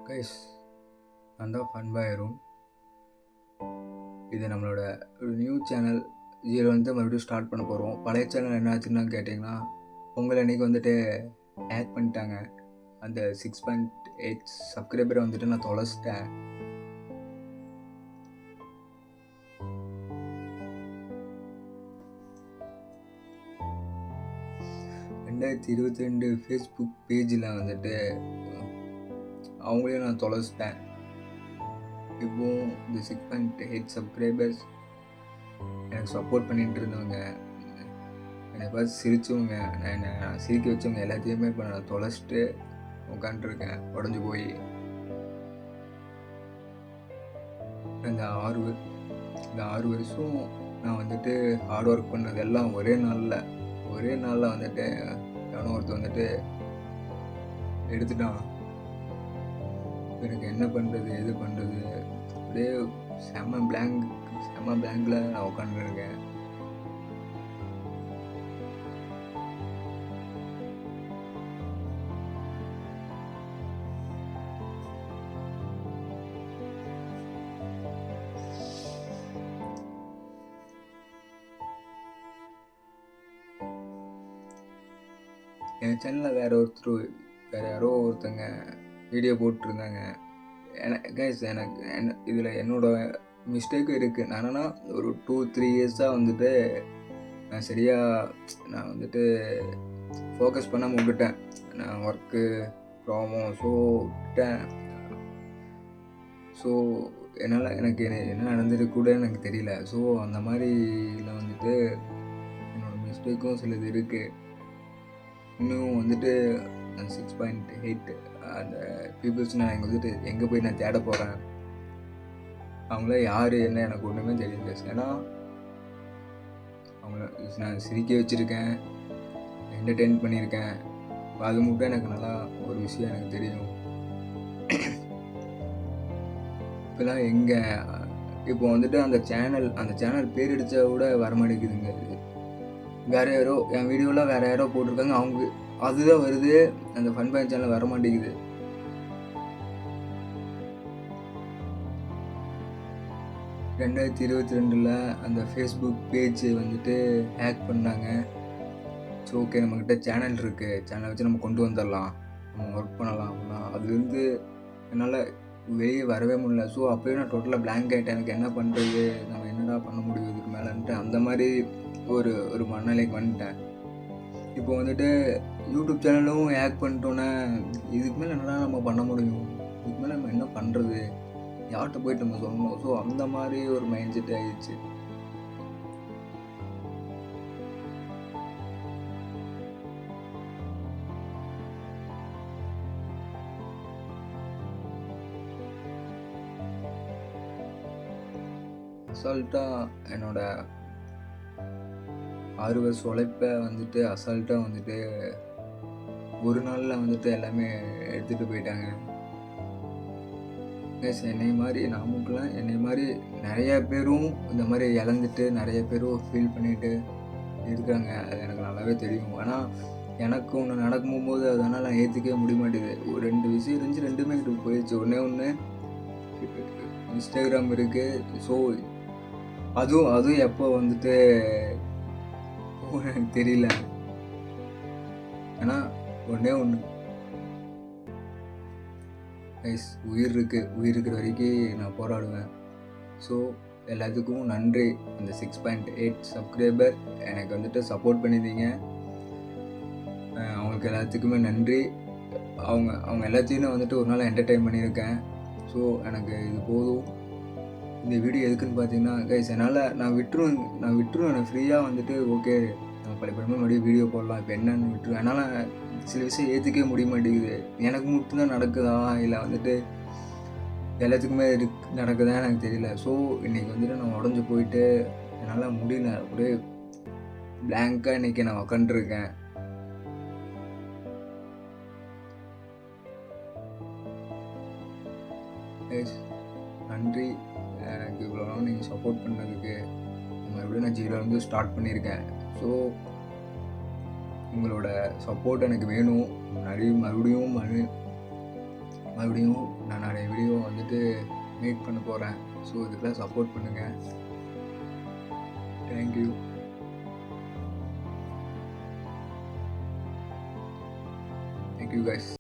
Guys, நான் தான் fun பாய் அருண். இது நம்மளோட ஒரு நியூ சேனல் வந்து மறுபடியும் ஸ்டார்ட் பண்ண போகிறோம். பழைய சேனல் என்ன ஆச்சுன்னு கேட்டிங்கன்னா, பொங்கல் அன்றைக்கி வந்துட்டு ஹேக் பண்ணிட்டாங்க. அந்த 6.8 சப்ஸ்கிரைபரை வந்துட்டு நான் தொலைச்சிட்டேன். (2022) ஃபேஸ்புக் பேஜில் வந்துட்டு அவங்களையும் நான் தொலைச்சிட்டேன். இப்போவும் இந்த 6.8 சப்ஸ்கிரைபர்ஸ் எனக்கு சப்போர்ட் பண்ணிகிட்டு இருந்தவங்க, என்னை பார்த்து சிரித்தவங்க, என்னை சிரிக்க வச்சவங்க எல்லாத்தையுமே இப்போ நான் தொலைச்சிட்டு உட்காண்ட்ருக்கேன் உடஞ்சி போய். இந்த 6 வருஷம் நான் வந்துட்டு ஹார்ட் ஒர்க் பண்ணது எல்லாம் ஒரே நாளில் வந்துட்டு எவனோ ஒருத்தர் வந்துட்டு எடுத்துட்டான். எனக்கு என்ன பண்ணுறது எது பண்ணுறது அப்படியே செம்ம பிளாங்கில் நான் உட்காந்துருக்கேன். என் சேனலில் வேறு யாரோ ஒருத்தங்க வீடியோ போட்டிருந்தாங்க. எனக்கு இதில் என்னோடய மிஸ்டேக்கும் இருக்குது. நான் என்னென்னா ஒரு 2-3 இயர்ஸாக வந்துட்டு நான் வந்துட்டு ஃபோக்கஸ் பண்ணாமல் விட்டுட்டேன். நான் ஒர்க்கு ப்ராமோ விட்டேன். ஸோ எனக்கு என்ன நடந்தது கூட எனக்கு தெரியல. ஸோ அந்த மாதிரியில் வந்துட்டு என்னோடய மிஸ்டேக்கும் சிலது இருக்குது. இன்னும் வந்துட்டு அந்த 6.8 அந்த பீப்புள்ஸ் நான் இங்கே வந்துட்டு எங்கே போய் நான் தேட போகிறேன், அவங்கள யார் என்ன எனக்கு ஒன்றுமே தெரியல. ஏன்னா அவங்கள நான் சிரிக்க வச்சுருக்கேன், என்டர்டெயின் பண்ணியிருக்கேன். அது மட்டும் எனக்கு நல்லா ஒரு விஷயம் எனக்கு தெரியும். இப்போலாம் இப்போ வந்துட்டு அந்த சேனல் பேர் அடித்தா கூட வரமாட்டேங்குதுங்க. வேறு யாரோ என் வீடியோலாம் வேறு யாரோ போட்டிருக்காங்க, அவங்க அதுதான் வருது. அந்த ஃபன் பாய் சேனல் வர மாட்டேங்குது. (2022) அந்த ஃபேஸ்புக் பேஜ் வந்துட்டு ஹேக் பண்ணாங்க. ஸோ ஓகே, நம்மக்கிட்ட சேனல் இருக்குது, சேனலை வச்சு நம்ம கொண்டு வந்துடலாம், நம்ம ஒர்க் பண்ணலாம் அப்படின்னா அதுலேருந்து என்னால் வெளியே வரவே முடியல. ஸோ அப்போயே நான் டோட்டலாக பிளாங்க் ஆகிட்டேன். எனக்கு என்ன பண்ணுறது, நம்ம என்னடா பண்ண முடியும் இதுக்கு மேலேன்ட்டு அந்த மாதிரி ஒரு மனநிலைக்கு வந்துட்டேன். இப்போ வந்துட்டு யூடியூப் சேனலும் ஹேக் பண்ணிட்டோன்னே இதுக்கு மேலே என்னடா நம்ம பண்ண முடியும், இதுக்கு மேலே நம்ம என்ன பண்ணுறது, யார்கிட்ட போயிட்டு நம்ம சொல்லணும். ஸோ அந்த மாதிரி ஒரு மைண்ட் செட் ஆகிடுச்சு. அசால்ட்டாக என்னோட 6 வருஷ உழைப்பை வந்துட்டு அசால்ட்டாக வந்துட்டு ஒரு நாளில் வந்துட்டு எல்லாமே எடுத்துகிட்டு போயிட்டாங்க. என்னை மாதிரி நாமக்கெலாம் என்னை மாதிரி நிறையா பேரும் இந்த மாதிரி இழந்துட்டு நிறைய பேரும் ஃபீல் பண்ணிட்டு இருக்காங்க. அது எனக்கு நல்லாவே தெரியும். ஆனால் எனக்கு ஒன்று நடக்கும்போது அதனால் நான் ஏற்றுக்கவே முடிய மாட்டேது. ஒரு 2 விஷயம் இருந்துச்சு, 2மே எனக்கு போயிடுச்சு. ஒன்று இன்ஸ்டாகிராம் இருக்குது. ஸோ அதுவும் எப்போ வந்துட்டு எனக்கு தெரியல. ஆனால் ஒன்று உயிர் இருக்கிற வரைக்கும் நான் போராடுவேன். ஸோ எல்லாத்துக்கும் நன்றி. அந்த 6.8 சப்ஸ்கிரைபர் எனக்கு வந்துட்டு சப்போர்ட் பண்ணியிருந்தீங்க, அவங்களுக்கு எல்லாத்துக்குமே நன்றி. அவங்க எல்லாத்தையும் வந்துட்டு ஒரு நாள் என்டர்டெயின் பண்ணியிருக்கேன். ஸோ எனக்கு இது போதும். இந்த வீடியோ எதுக்குன்னு பார்த்தீங்கன்னா என்னால் நான் விட்டுருவேன் எனக்கு ஃப்ரீயாக வந்துட்டு ஓகே நம்ம பழைய மறுபடியும் வீடியோ போடலாம், இப்போ என்னன்னு விட்டுருவேன். என்னால் சில விஷயம் ஏற்றுக்கவே முடிய மாட்டேங்குது. எனக்கு மட்டும்தான் நடக்குதா இல்லை வந்துட்டு எல்லாத்துக்குமே நடக்குதா எனக்கு தெரியல. ஸோ இன்றைக்கி வந்துட்டு நான் உடஞ்சி போயிட்டு என்னால் முடியல, அப்படியே பிளாங்காக இன்றைக்கி நான் உக்காண்ட்ருக்கேன். நன்றி எனக்கு இவ்வளோ நாள் நீங்கள் சப்போர்ட் பண்ணதுக்கு. மறுபடியும் நான் ஜீரோலேருந்து ஸ்டார்ட் பண்ணியிருக்கேன். ஸோ உங்களோட சப்போர்ட் எனக்கு வேணும். மறுபடியும் மறுபடியும் நான் நிறைய வீடியோ வந்துட்டு மேக் பண்ண போகிறேன். ஸோ இதுக்கெல்லாம் சப்போர்ட் பண்ணுங்கள். தேங்க்யூ. Thank you guys.